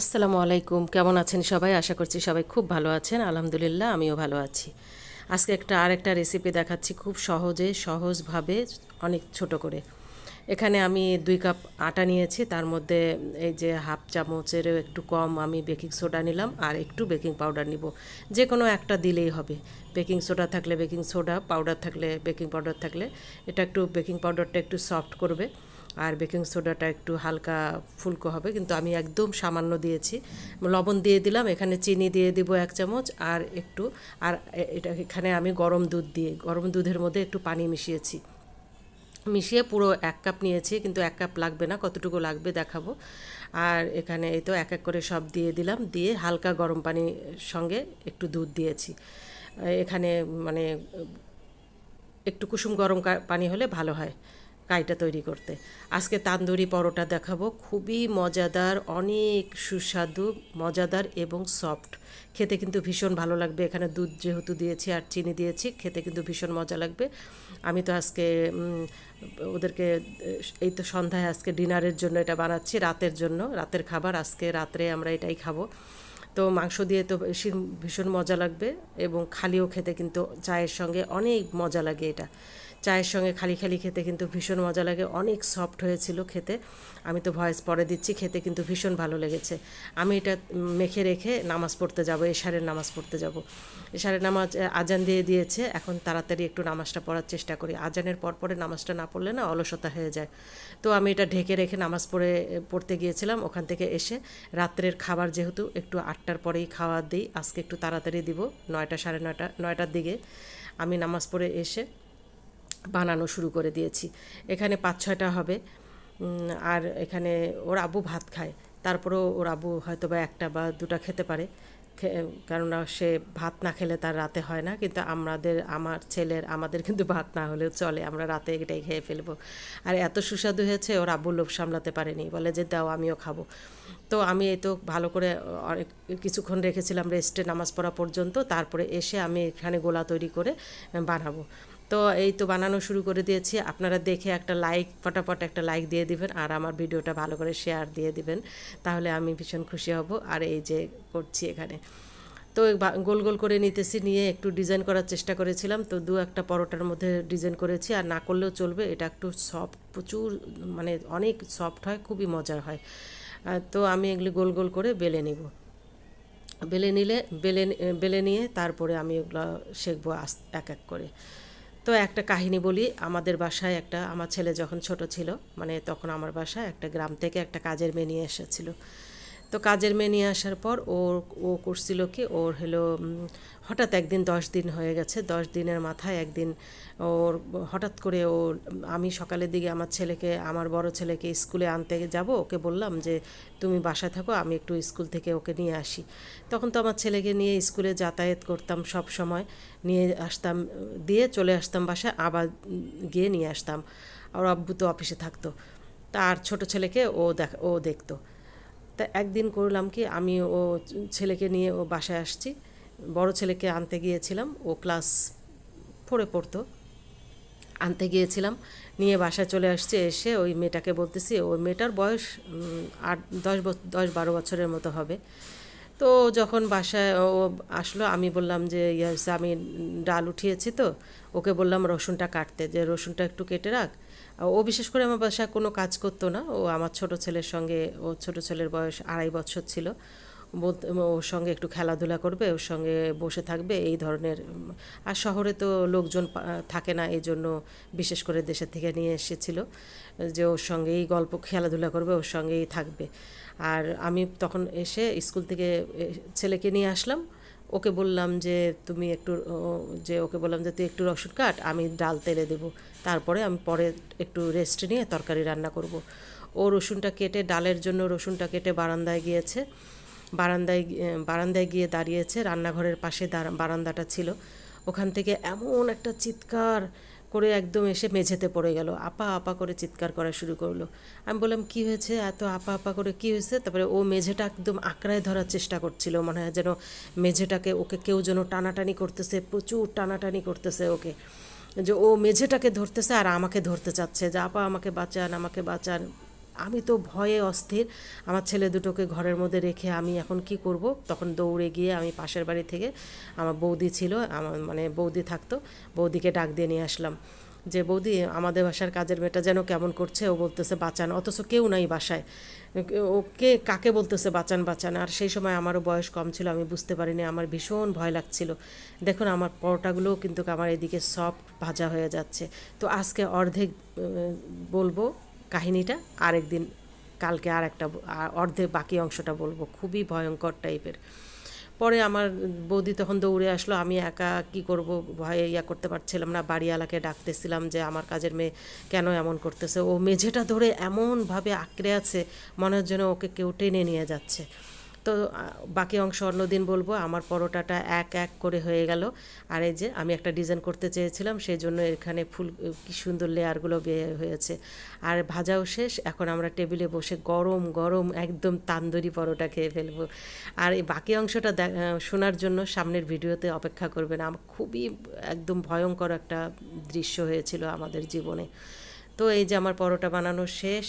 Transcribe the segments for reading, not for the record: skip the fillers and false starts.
আসসালামু আলাইকুম, কেমন আছেন সবাই? আশা করছি সবাই খুব ভালো আছেন। আলহামদুলিল্লাহ আমিও ভালো আছি। আজকে আরেকটা রেসিপি দেখাচ্ছি, খুব সহজভাবে, অনেক ছোট করে। এখানে আমি 2 কাপ আটা নিয়েছি, তার মধ্যে এই যে হাফ চামচেরও একটু কম আমি বেকিং সোডা নিলাম, আর একটু বেকিং পাউডার নিব। যে কোনো একটা দিলেই হবে। বেকিং সোডা থাকলে বেকিং সোডা, পাউডার থাকলে বেকিং পাউডার থাকলে, এটা একটু বেকিং পাউডারটা একটু সফট করবে, আর বেকিং সোডাটা একটু হালকা ফুলকো হবে, কিন্তু আমি একদম সামান্য দিয়েছি। লবণ দিয়ে দিলাম, এখানে চিনি দিয়ে দিব 1 চামচ, আর একটু, আর এটা এখানে আমি গরম দুধের মধ্যে একটু পানি মিশিয়েছি। মিশিয়ে পুরো 1 কাপ নিয়েছি, কিন্তু 1 কাপ লাগবে না, কতটুকু লাগবে দেখাবো। আর এখানে এই তো এক এক করে সব দিয়ে দিলাম, দিয়ে হালকা গরম পানির সঙ্গে একটু দুধ দিয়েছি। এখানে মানে একটু কুসুম গরম পানি হলে ভালো হয় কাইটা তৈরি করতে। আজকে তান্দুরি পরোটা দেখাবো, খুবই মজাদার, অনেক সুস্বাদু, মজাদার এবং সফট। খেতে কিন্তু ভীষণ ভালো লাগবে। এখানে দুধ যেহেতু দিয়েছি আর চিনি দিয়েছি, খেতে কিন্তু ভীষণ মজা লাগবে। আমি তো আজকে ওদেরকে এই তো সন্ধ্যায় আজকে ডিনারের জন্য এটা বানাচ্ছি, রাতের জন্য, রাতের খাবার। আজকে রাত্রে আমরা এটাই খাবো। তো মাংস দিয়ে তো ভীষণ মজা লাগবে, এবং খালিও খেতে কিন্তু চায়ের সঙ্গে অনেক মজা লাগে এটা। চায়ের সঙ্গে খালি খালি খেতে কিন্তু ভীষণ মজা লাগে, অনেক সফট হয়েছিল খেতে। আমি তো ভয়েস পরে দিচ্ছি, খেতে কিন্তু ভীষণ ভালো লেগেছে। আমি এটা মেখে রেখে নামাজ পড়তে যাব, এশারের নামাজ পড়তে যাব। এশারের নামাজ আজান দিয়ে দিয়েছে, এখন তাড়াতাড়ি একটু নামাজটা পড়ার চেষ্টা করি। আজানের পরে নামাজটা না পড়লে না অলসতা হয়ে যায়। তো আমি এটা ঢেকে রেখে নামাজ পড়তে গিয়েছিলাম। ওখান থেকে এসে রাত্রের খাবার যেহেতু একটু 8টার পরেই খাওয়া দিই, আজকে একটু তাড়াতাড়ি দিব, 9টা সাড়ে 9টা 9টার দিকে আমি নামাজ পড়ে এসে বানানো শুরু করে দিয়েছি। এখানে 5-6টা হবে। আর এখানে ওর আব্বু ভাত খায়, তারপরেও ওর আব্বু হয়তো বা 1টা বা 2টা খেতে পারে, কেননা সে ভাত না খেলে তার রাতে হয় না। কিন্তু আমাদের কিন্তু ভাত না হলেও চলে, আমরা রাতে এটাই খেয়ে ফেলবো। আর এত সুস্বাদু হয়েছে, ওর আব্বু লোভ সামলাতে পারেনি, বলে যে দাও আমিও খাবো। তো আমি এই তো ভালো করে অনেক কিছুক্ষণ রেখেছিলাম রেস্টে, নামাজ পড়া পর্যন্ত। তারপরে এসে আমি এখানে গোলা তৈরি করে বানাবো। তো এই তো বানানো শুরু করে দিয়েছি। আপনারা দেখে একটা লাইক, ফটাফট একটা লাইক দিয়ে দিবেন, আর আমার ভিডিওটা ভালো করে শেয়ার দিয়ে দিবেন, তাহলে আমি ভীষণ খুশি হব। আর এই যে করছি এখানে, তো গোল গোল করে নিতেছি, নিয়ে একটু ডিজাইন করার চেষ্টা করেছিলাম। তো 2-1টা পরোটার মধ্যে ডিজাইন করেছি, আর না করলেও চলবে, এটা একটু সফট, প্রচুর মানে অনেক সফট হয়, খুবই মজার হয়। তো আমি এগুলি গোল গোল করে বেলে নিব। বেলে নিলে বেলে বেলে নিয়ে তারপরে আমি ওগুলো শেখবো এক এক করে। তো একটা কাহিনী বলি, আমাদের বাসায় আমার ছেলে যখন ছোট ছিল, মানে তখন আমার বাসায় একটা গ্রাম থেকে একটা কাজের মেয়ে নিয়ে এসেছিলো। তো কাজের মেয়ে নিয়ে আসার পর ও করছিল কি, ওর হলো হঠাৎ একদিন, 10 দিন হয়ে গেছে, 10 দিনের মাথায় একদিন ওর হঠাৎ করে আমি সকালের দিকে আমার বড় ছেলেকে স্কুলে আনতে যাব, ওকে বললাম যে তুমি বাসায় থাকো, আমি একটু স্কুল থেকে ওকে নিয়ে আসি। তখন তো আমার ছেলেকে নিয়ে স্কুলে যাতায়াত করতাম সব সময়, নিয়ে আসতাম, দিয়ে চলে আসতাম বাসায়, আবার গিয়ে নিয়ে আসতাম। আর আব্বু তো অফিসে থাকতো, তার ছোট ছেলেকে ও দেখতো। তা একদিন করলাম কি, আমি ছেলেকে নিয়ে বাসায় আসছি, বড় ছেলেকে আনতে গিয়েছিলাম, ও ক্লাস 4-এ পড়তো। আনতে গিয়েছিলাম, নিয়ে বাসায় চলে আসছে, এসে ওই মেয়েটাকে বলতেছি, ওই মেয়েটার বয়স 10-12 বছরের মতো হবে। তো যখন বাসায় ও আসলো, আমি বললাম যে আমি ডাল উঠিয়েছি, তো ওকে বললাম রসুনটা কাটতে, যে রসুনটা একটু কেটে রাখ। ও বিশেষ করে আমার বাসায় কোনো কাজ করতো না, ও আমার ছোট ছেলের সঙ্গে, ও ছোট ছেলের বয়স 2.5 বছর ছিল, ওর সঙ্গে একটু খেলাধুলা করবে, ওর সঙ্গে বসে থাকবে, এই ধরনের। আর শহরে তো লোকজন থাকে না, এই জন্য বিশেষ করে দেশের থেকে নিয়ে এসেছিল, যে ওর সঙ্গেই গল্প খেলাধুলা করবে, ওর সঙ্গেই থাকবে। আর আমি তখন এসে স্কুল থেকে ছেলেকে নিয়ে আসলাম, ওকে বললাম যে তুমি একটু ওকে বললাম যে তুই একটু রসুন কাট, আমি ডাল তেলে দেবো, তারপরে আমি পরে একটু রেস্ট নিয়ে তরকারি রান্না করব। ও রসুনটা কেটে, ডালের জন্য রসুনটা কেটে বারান্দায় গিয়েছে। বারান্দায় গিয়ে দাঁড়িয়েছে, রান্নাঘরের পাশে বারান্দাটা ছিল। ওখান থেকে এমন একটা চিৎকার করে একদম এসে মেঝেতে পড়ে গেল, আপা আপা করে চিৎকার করা শুরু করলো। আমি বললাম কি হয়েছে, এত আপা আপা করে কি হয়েছে? তারপরে ও মেঝেটা একদম আঁকড়ায় ধরার চেষ্টা করছিল, মনে হয় যেন মেঝেটাকে ওকে কেউ যেন টানাটানি করতেছে, প্রচুর টানাটানি করতেছে ওকে, যে ও মেঝেটাকে ধরতেছে আর আমাকে ধরতে চাচ্ছে, যে আপা আমাকে বাঁচান, আমাকে বাঁচান। আমি তো ভয়ে অস্থির। আমার ছেলে দুটোকে ঘরের মধ্যে রেখে আমি এখন কি করব, তখন দৌড়ে গিয়ে আমি পাশের বাড়ি থেকে, আমার বৌদি ছিল, আমার মানে বৌদি থাকতো, বৌদিকে ডাক দিয়ে নিয়ে আসলাম যে বৌদি আমাদের বাসার কাজের মেয়েটা যেন কেমন করছে, ও বলতেছে বাঁচান, অথচ কেউ নাই বাসায়, ওকে কাকে বলতেছে বাঁচান বাঁচান। আর সেই সময় আমারও বয়স কম ছিল, আমি বুঝতে পারিনি, আমার ভীষণ ভয় লাগছিল। দেখুন আমার পরোটাগুলোও কিন্তু আমার এদিকে সফট ভাজা হয়ে যাচ্ছে। তো আজকে অর্ধেক বলবো কাহিনীটা, আরেকদিন কালকে আর একটা অর্ধেক বাকি অংশটা বলবো, খুবই ভয়ঙ্কর টাইপের। পরে আমার বৌদি তখন দৌড়ে আসলো, আমি একা কি করব, ভয়ে করতে পারছিলাম না, বাড়িওয়ালাকে ডাকতেছিলাম যে আমার কাজের মেয়ে কেন এমন করতেছে, ও মেঝেটা ধরে এমনভাবে আঁকড়ে আছে মনে হচ্ছে যেন ওকে কেউ টেনে নিয়ে যাচ্ছে। তো বাকি অংশ অন্যদিন বলবো। আমার পরোটাটা এক এক করে হয়ে গেল। আর এই যে আমি একটা ডিজাইন করতে চেয়েছিলাম, সেই জন্য এখানে ফুল কি সুন্দর লেয়ারগুলো বের হয়েছে। আর ভাজাও শেষ, এখন আমরা টেবিলে বসে গরম গরম একদম তান্দুরি পরোটা খেয়ে ফেলবো। আর এই বাকি অংশটা শোনার জন্য সামনের ভিডিওতে অপেক্ষা করবেন। আমার খুবই একদম ভয়ঙ্কর একটা দৃশ্য হয়েছিল আমাদের জীবনে। তো এই যে আমার পরোটা বানানো শেষ,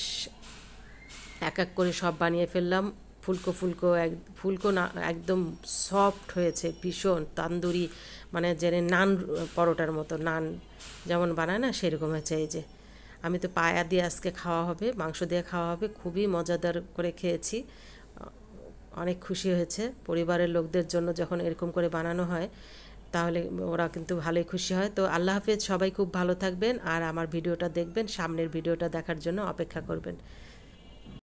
এক এক করে সব বানিয়ে ফেললাম। ফুলকো ফুলকো ফুলকো না, একদম সফট হয়েছে, ভীষণ তান্দুরি, মানে জেনে নান পরোটার মতো, নান যেমন বানায় না সেরকম হয়েছে। এই যে আমি তো পায়া দিয়ে আজকে খাওয়া হবে, মাংস দিয়ে খাওয়া হবে, খুবই মজাদার করে খেয়েছি, অনেক খুশি হয়েছে। পরিবারের লোকদের জন্য যখন এরকম করে বানানো হয় তাহলে ওরা কিন্তু ভালোই খুশি হয়। তো আল্লাহ হাফেজ, সবাই খুব ভালো থাকবেন, আর আমার ভিডিওটা দেখবেন, সামনের ভিডিওটা দেখার জন্য অপেক্ষা করবেন।